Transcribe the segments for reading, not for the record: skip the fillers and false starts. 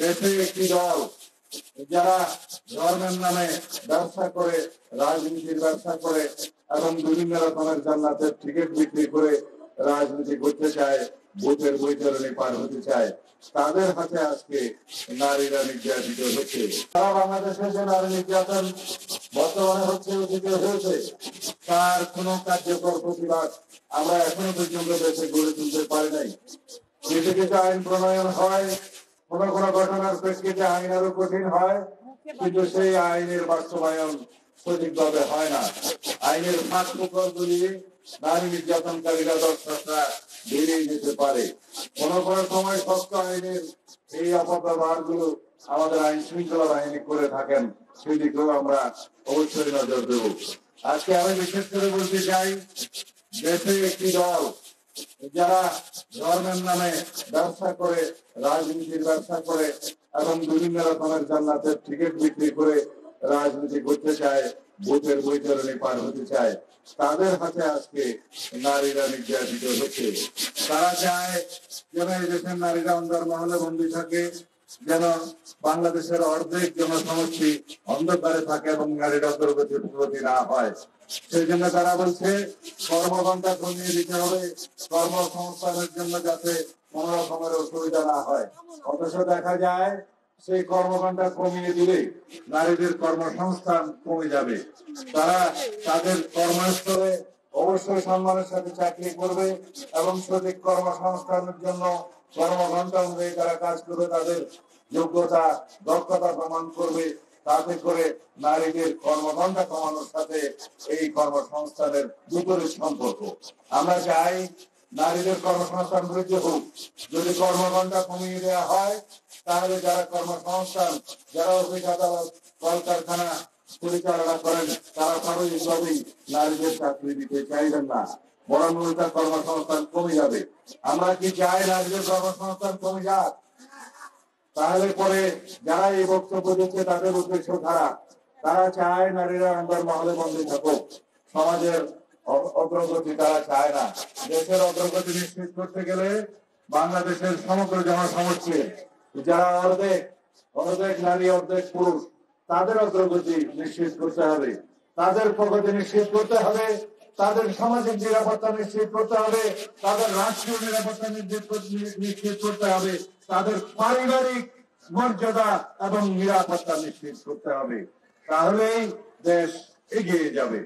দেশে একটি দল যারা ধর্মের নামে ব্যবসা করে, রাজনীতির ব্যবসা করে এবং বিভিন্ন রকমের জান্নাতের টিকিট বিক্রি করে রাজনীতি করতে চায়, ভোটের বৈতরণী পার হতে চায়, তাদের হাতে আজকে নারীরা নির্যাতিত হচ্ছে। সারা বাংলাদেশে যে নারী নির্যাতন বর্তমানে হচ্ছে, অতীতে হয়েছে, তার কোন কার্যকর প্রতিবাদ আমরা এখনো পর্যন্ত দেশে গড়ে তুলতে পারি নাই। কিছু কিছু আইন প্রণয়ন হয়, কোন কোন ঘটনার প্রেক্ষিতে আইন আরো কঠিন হয়, কিন্তু সেই আইনের বাস্তবায়ন সঠিকভাবে হয় না। আইনের ফাঁক ফোকর দিয়ে নারী নির্যাতনকারীরা দর্শকরা বেরিয়ে যেতে পারে। কোন কোন সময় শক্ত আইনের এই অপব্যবহার গুলো আমাদের আইন শৃঙ্খলা বাহিনী করে থাকেন, সেদিকেও আমরা অবশ্যই নজর দেব। আজকে আমি বিশেষ করে বলতে চাই, দেশে একটি দল যারা ধর্মের নামে ব্যবসা করে, রাজনীতির ব্যবসা করে এবং বিভিন্ন রকমের জান্নাতের টিকিট বিক্রি করে রাজনীতি করতে চায়, ভোটের বৈতরণী পার হতে চায়, তাদের হাতে আজকে নারীরা নির্যাতিত হচ্ছে। তারা চায় যেন এই দেশের নারীরা অন্দরমহলে বন্দী থাকে, যেন বাংলাদেশের অর্ধেক জনসমষ্টি অন্ধকারে থাকে এবং নারীর অগ্রগতি না হয়। সেই জন্য তারা বলছে কর্মঘণ্টা কমিয়ে দিতে হবে, কর্মসংস্থানের জন্য যাতে কোন রকমের অসুবিধা না হয়। অথচ দেখা যায় সেই কর্মঘণ্টা কমিয়ে দিলে নারীদের কর্মসংস্থান কমে যাবে। তারা তাদের কর্মস্থলে অবশ্যই সম্মানের সাথে চাকরি করবে এবং সঠিক কর্মসংস্থানের জন্য কর্মঘণ্টা অনুযায়ী তারা কাজ করবে, তাদের যোগ্যতা দক্ষতা প্রমাণ করবে। তাতে করে নারীদের কর্মঘণ্টা কমানোর সাথে এই কর্মসংস্থানের বিপরীত সম্পর্ক। আমরা চাই নারীদের কর্মসংস্থান বৃদ্ধি হোক। যদি কর্মঘণ্টা কমিয়ে দেওয়া হয়, তাহলে যারা কর্মসংস্থান, যারা অফিস আদালত কলকারখানা পরিচালনা করেন, তারা স্বাভাবিকভাবেই নারীদের চাকরি দিতে চাইবেন না, বরং উল্টা কর্মসংস্থান কমে যাবে। আমরা কি চাই নারীদের কর্মসংস্থান কমে যাক? তাহলে পরে যারা এই বক্তব্য দিচ্ছে তাদের উদ্দেশ্য খারাপ। তারা চায় নারীরা অন্দরমহলে বন্দী থাকুক, সমাজের অগ্রগতি তারা চায় না। দেশের অগ্রগতি নিশ্চিত করতে গেলে বাংলাদেশের সমগ্র জনসমষ্টি, যারা অর্ধেক নারী অর্ধেক পুরুষ, তাদের অগ্রগতি নিশ্চিত করতে হবে, তাদের প্রগতি নিশ্চিত করতে হবে, তাদের সামাজিক নিরাপত্তা নিশ্চিত করতে হবে, তাদের রাষ্ট্রীয় নিরাপত্তা নিশ্চিত করতে হবে, তাদের পারিবারিক মর্যাদা এবং নিরাপত্তা নিশ্চিত করতে হবে। তাহলেই দেশ এগিয়ে যাবে।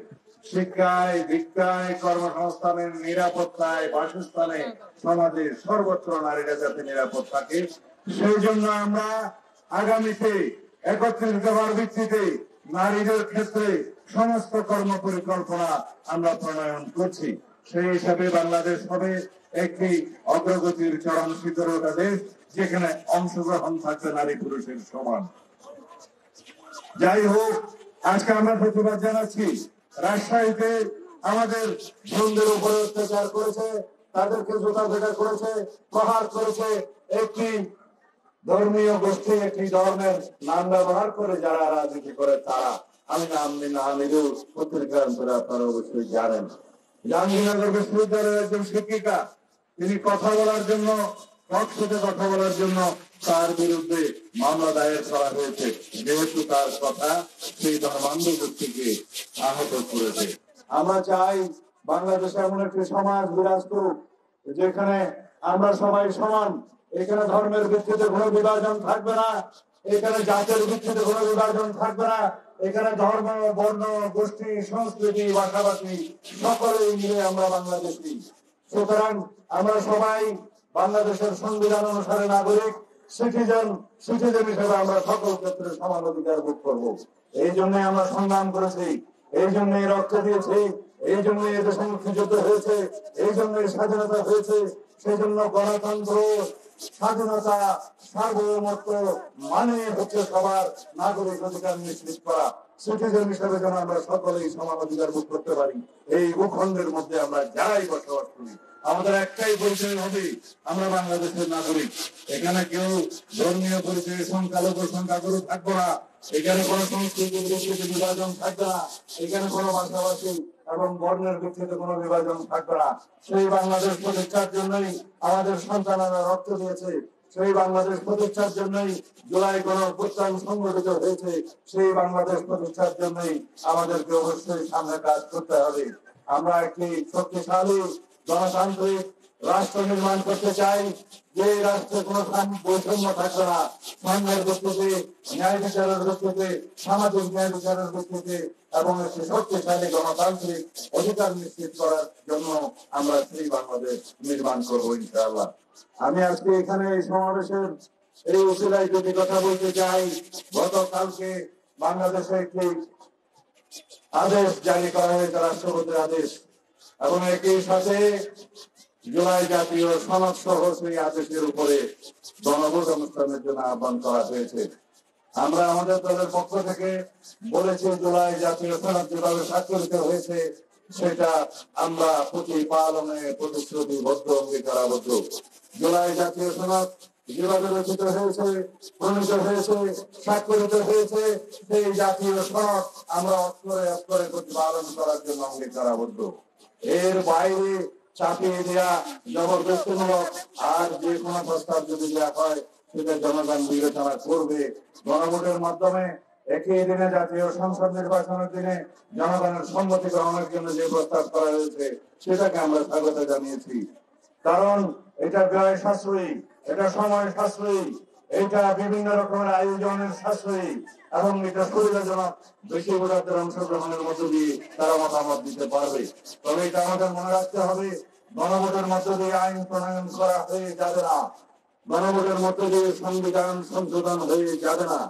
শিক্ষায়, ভিক্ষায়, কর্মসংস্থানের, নিরাপত্তায়, বাসস্থানে, সমাজে সর্বত্র নারীরা যাতে নিরাপদ থাকে, সেই জন্য আমরা আগামীতে 31 দফার ভিত্তিতে নারীদের ক্ষেত্রে সমস্ত কর্ম পরিকল্পনা আমরা প্রণয়ন করছি। সেই হিসাবে বাংলাদেশ হবে একটি অগ্রগতির চরম শিখরে ওঠা দেশ, যেখানে অংশগ্রহণ থাকবে নারী পুরুষের সমান। যাই হোক, আজকে আমরা প্রতিবাদ জানাচ্ছি। রাজশাহীতে আমাদের বোনদের উপরে অত্যাচার করেছে, তাদেরকে জোতা ফেটা করেছে, প্রহার করেছে একটি ধর্মীয় গোষ্ঠী, একটি ধর্মের নাম ব্যবহার করে যারা রাজনীতি করে তারা। আমি না নিলেও পত্রিকান্তরে আপনারা অবশ্যই জানেন। জাহাঙ্গীরনগর বিশ্ববিদ্যালয়ের একজন শিক্ষিকা, তিনি কথা বলার জন্য, টকশোতে কথা বলার জন্য তার বিরুদ্ধে মামলা দায়ের করা হয়েছে, যেহেতু তার কথা সেই ধর্মান্ধ গোষ্ঠীকে আহত করেছে। আমরা চাই বাংলাদেশে এমন একটি সমাজ বিরাজ করুক যেখানে আমরা সবাই সমান। এখানে ধর্মের ভিত্তিতে কোনো বিভাজন থাকবে না, এখানে জাতের ভিত্তিতে কোনো বিভাজন থাকবে না, এখানে ধর্ম, বর্ণ, গোষ্ঠী, সংস্কৃতি, ভাষাভাষী সকলেই মিলে আমরা বাংলাদেশী। সুতরাং আমরা সবাই বাংলাদেশের সংবিধান অনুসারে নাগরিক, সিটিজেন হিসেবে আমরা সকল ক্ষেত্রে সমান অধিকার ভোগ করবো। এই জন্য আমরা সংগ্রাম করেছি, এই জন্য রক্ত দিয়েছি, এই জন্য এদেশে মুক্তিযুদ্ধ হয়েছে, এই জন্য স্বাধীনতা হয়েছে। সেই জন্য গণতন্ত্র, স্বাধীনতা, সার্বভৌমত্ব মানে হচ্ছে সবার নাগরিক অধিকার নিশ্চিত করা। সিটিজেন হিসেবে যেন আমরা সকলেই সমান অধিকার ভোগ করতে পারি। এই ভূখণ্ডের মধ্যে আমরা যারাই বসবাস করি, আমাদের একটাই পরিচয় হবে, আমরা বাংলাদেশের নাগরিক। এখানে কেউ ধর্মীয় পরিচয়ে সংখ্যালঘু সংখ্যাগুরু থাকবো না, এখানে কোন সংস্কৃতির ভিত্তিতে বিভাজন থাকবে না, এখানে কোনো ভাষাভাষী এবং বর্ণের ভিত্তিতে কোনো বিভাজন থাকবে না। সেই বাংলাদেশ প্রতিষ্ঠার জন্যই আমাদের সন্তানেরা রক্ত দিয়েছে, সেই বাংলাদেশ প্রতিষ্ঠার জন্যই জুলাই গণঅভ্যুত্থান সংগঠিত হয়েছে। সেই বাংলাদেশ প্রতিষ্ঠার জন্যই আমাদেরকে অবশ্যই সামনে কাজ করতে হবে। আমরা একটি শক্তিশালী গণতান্ত্রিক রাষ্ট্র নির্মাণ করতে চাই, যে রাষ্ট্রে কোনো বৈষম্য থাকবে না, সাম্যের ভিত্তিতে, ন্যায় বিচারের ভিত্তিতে, সামাজিক ন্যায় বিচারের ভিত্তিতে এবং একটি শক্তিশালী গণতান্ত্রিক অধিকার নিশ্চিত করার জন্য আমরা সেই বাংলাদেশ নির্মাণ করবো ইনশাআল্লাহ। আমি আজকে এখানে এই সমাবেশের এই উসিলায় যদি কথা বলতে চাই, গতকালকে বাংলাদেশে একটি আদেশ জারি করা হয়েছে, রাষ্ট্রপতির আদেশ, এবং একই সাথে জুলাই জাতীয় সনদ সহ সেই আদেশের উপরে গণভোট অনুষ্ঠানের জন্য আহ্বান করা হয়েছে। আমরা আমাদের দলের পক্ষ থেকে বলেছি, জুলাই জাতীয় সনদ যেভাবে স্বাক্ষরিত হয়েছে সেটা আমরা প্রতিপালনে প্রতিশ্রুতিবদ্ধ, অঙ্গীকারাবদ্ধ। জুলাই জাতীয় সনদ যেভাবে রচিত হয়েছে, প্রণীত হয়েছে, স্বাক্ষরিত হয়েছে, সেই জাতীয় সনদ আমরা অক্ষরে অক্ষরে প্রতিপালন করার জন্য অঙ্গীকারাবদ্ধ। এর বাইরে চাপিয়ে দেওয়া, জবরদস্তিমূলক আর যে কোনো প্রস্তাব যদি দেওয়া হয় সেটা জনগণ বিবেচনা করবে। গণভোটের মাধ্যমে একই দিনে জাতীয় সংসদ নির্বাচনের দিনে জনগণের সম্মতি গ্রহণের জন্য যে প্রস্তাব করা হয়েছে সেটাকে আমরা স্বাগত জানিয়েছি। কারণ এটা ব্যয় সাশ্রয়ী, এটা সময় সাশ্রয়ী, এটা বিভিন্ন রকমের আয়োজনের সাশ্রয়ী এবং এটা সুবিধাজনক। বেশি ভোটারদের অংশগ্রহণের মধ্য দিয়ে তারা মতামত দিতে পারবে। তবে এটা আমাদের মনে রাখতে হবে, গণভোটের মধ্য দিয়ে আইন প্রণয়ন করা হয়ে যাবে না, গণভোটের মধ্য দিয়ে সংবিধান সংশোধন হয়ে যাবে না।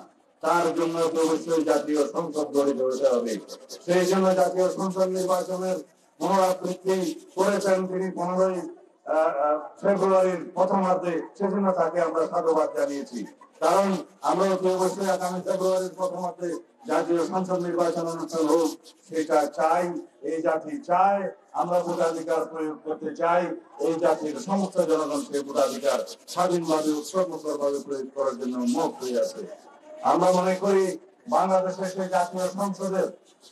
তার জন্য অবশ্যই জাতীয় সংসদ গঠিত হতে হবে। সেই জন্য জাতীয় সংসদ নির্বাচনের পুনরাবৃত্তি করেছেন তিনি 15 ফেব্রুয়ারির প্রথমার্ধে। সেজন্য তাকে আমরা সাধুবাদ জানিয়েছি। কারণ আমরা অবশ্যই আগামী ফেব্রুয়ারির প্রথমার্ধে জাতীয় সংসদ নির্বাচন অনুষ্ঠান হোক, সেটা চাই। এই জাতি চায়, আমরা ভোটাধিকার প্রয়োগ করতে চাই। এই জাতির সমস্ত জনগণ সেই ভোটাধিকার স্বাধীনভাবে উৎসর্গভাবে প্রয়োগ করার জন্য মুখ হয়ে আছে। আমরা মনে করি বাংলাদেশের সেই জাতীয় সংসদের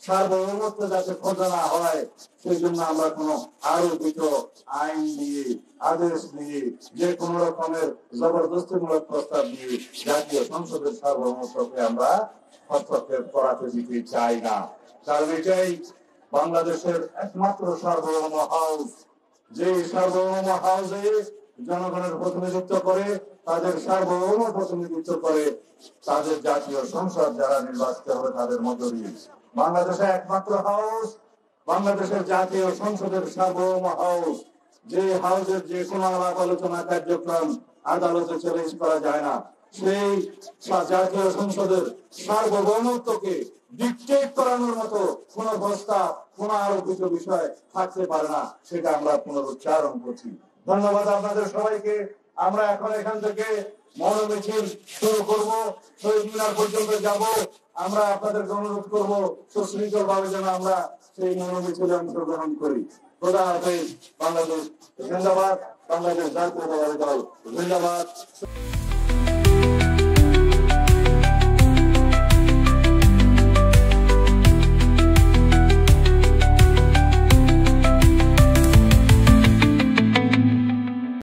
সার্বভৌমত্ব যাতে খোঁজা না হয়, সেই জন্য আমরা কোন আরোপিত আইন দিয়ে, আদেশ দিয়ে, যে কোন রকমের জবরদস্তিমূলক প্রস্তাব দিয়ে জাতীয় সংসদের সার্বভৌমত্বকে আমরা হস্তক্ষেপ করাতে দিতে চাই না। কারণ এটাই বাংলাদেশের একমাত্র সার্বভৌম হাউস, যে সার্বভৌম হাউসে জনগণের প্রতিনিধিত্ব করে, তাদের সার্বভৌম প্রতিনিধিত্ব করে তাদের জাতীয় সংসদ যারা নির্বাচিত হবে তাদের মধ্য দিয়ে। বাংলাদেশে একমাত্র হাউস, বাংলাদেশের জাতীয় সংসদের সার্বভৌম হাউস, যে হাউসের যে কোনো আলাপ আলোচনা কার্যক্রম আদালতে চ্যালেঞ্জ করা যায় না। সেই জাতীয় সংসদের সার্বভৌমত্বকে ডিকটেট করানোর মতো কোন প্রস্তাব, কোন আরোপিত বিষয় থাকতে পারে না, সেটা আমরা পুনরুচ্চারণ করছি। ধন্যবাদ আপনাদের সবাইকে। আমরা এখন এখান থেকে মৌনমিছিল শুরু করব, শহীদ মিনার পর্যন্ত যাব। আমরা আপনাদেরকে অনুরোধ করবো সুশৃঙ্খল ভাবে যেন আমরা সেই মৌনমিছিলে অংশগ্রহণ করি। খোদা হাফেজ। বাংলাদেশ জিন্দাবাদ, বাংলাদেশ জাতীয়তাবাদী দল জিন্দাবাদ।